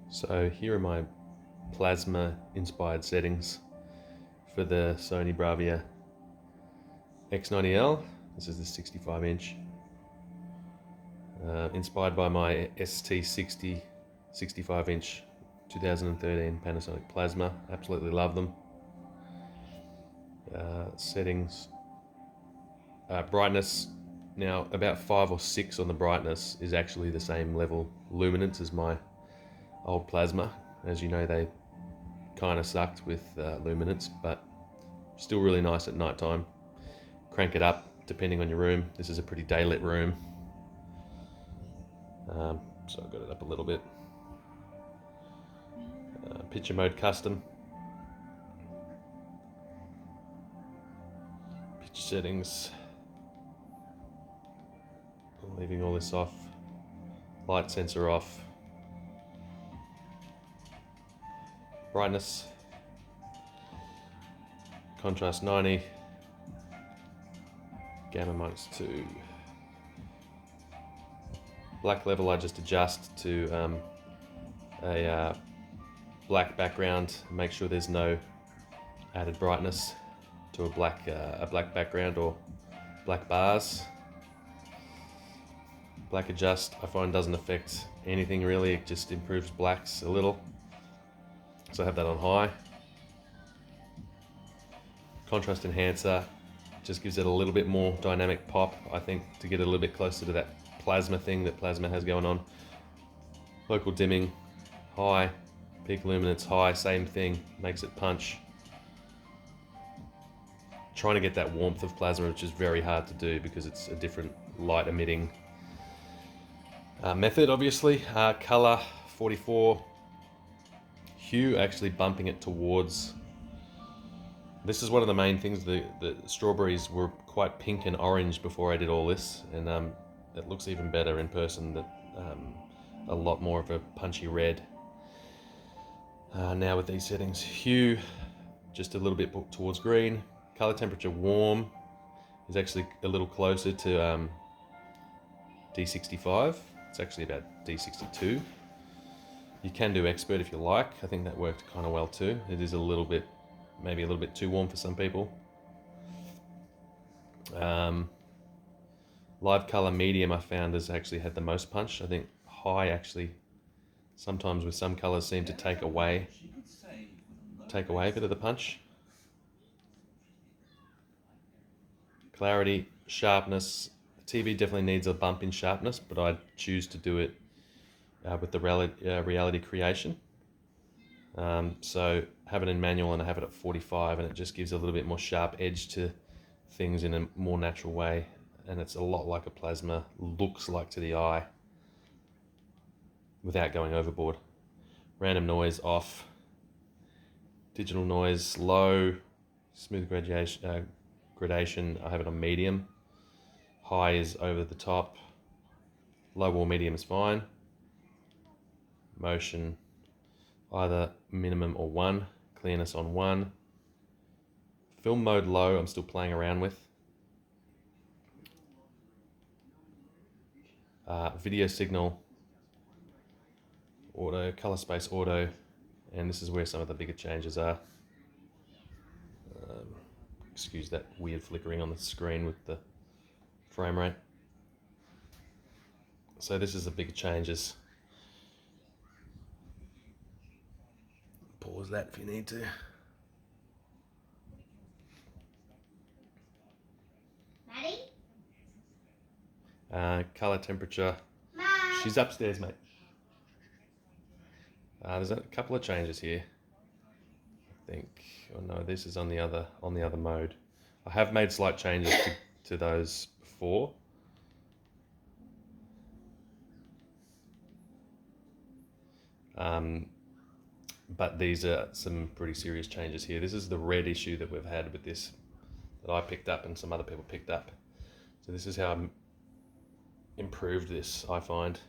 So here are my plasma inspired settings for the Sony Bravia x90l. This is the 65 inch. Inspired by my ST60 65 inch 2013 Panasonic plasma. Absolutely love them. Settings. Brightness. Now about 5 or 6 on the brightness is actually the same level luminance as my old plasma. As you know, they kind of sucked with luminance, but still really nice at night time. Crank it up depending on your room. This is a pretty daylit room, so I've got it up a little bit. Picture mode custom. Picture settings. Leaving all this off. Light sensor off. Brightness. Contrast 90. Gamma -2. Black level I just adjust to a black background. Make sure there's no added brightness to a black background or black bars. Black adjust I find doesn't affect anything really, it just improves blacks a little. So I have that on high. Contrast enhancer just gives it a little bit more dynamic pop, I think, to get a little bit closer to that plasma thing that plasma has going on. Local dimming, high. Peak luminance, high, same thing, makes it punch. Trying to get that warmth of plasma, which is very hard to do because it's a different light emitting method, obviously. Color 44. Hue, actually bumping it towards. This is one of the main things. The strawberries were quite pink and orange before I did all this, and it looks even better in person. That a lot more of a punchy red. Now with these settings, hue just a little bit towards green. Color temperature warm is actually a little closer to D65. It's actually about D62. You can do expert if you like. I think that worked kind of well too. It is a little bit, maybe a little bit too warm for some people. Live color medium I found has actually had the most punch. I think high actually sometimes with some colors seem to take away a bit of the punch. Clarity, sharpness. The TV definitely needs a bump in sharpness, but I choose to do it with the reality creation. So have it in manual and I have it at 45, and it just gives a little bit more sharp edge to things in a more natural way, and it's a lot like a plasma looks like to the eye without going overboard. Random noise off. Digital noise low. Smooth gradation I have it on medium. High is over the top. Low or medium is fine. Motion either minimum or 1. Clearness on 1. Film mode low I'm still playing around with. Video signal auto, color space auto, and this is where some of the bigger changes are. Excuse that weird flickering on the screen with the frame rate. So this is the bigger changes. Pause that if you need to. Color temperature. Mom. She's upstairs, mate. There's a couple of changes here. I think. Oh no, this is on the other mode. I have made slight changes to those before. But these are some pretty serious changes here. This is the red issue that we've had with this, that I picked up and some other people picked up. So this is how I'm improved this, I find.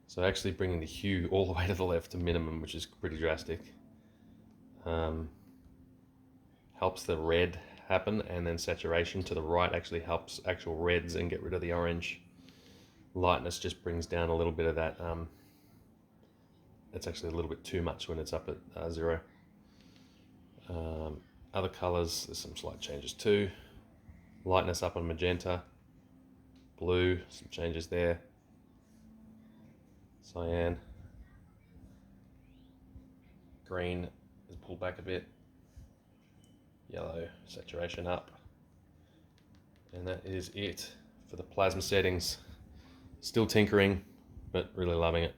So actually bringing the hue all the way to the left to minimum, which is pretty drastic. Helps the red happen, and then saturation to the right actually helps actual reds and get rid of the orange. Lightness just brings down a little bit of that it's actually a little bit too much when it's up at 0. Other colors, there's some slight changes too. Lightness up on magenta, blue, some changes there. Cyan, green is pulled back a bit. Yellow, saturation up. And that is it for the plasma settings. Still tinkering, but really loving it.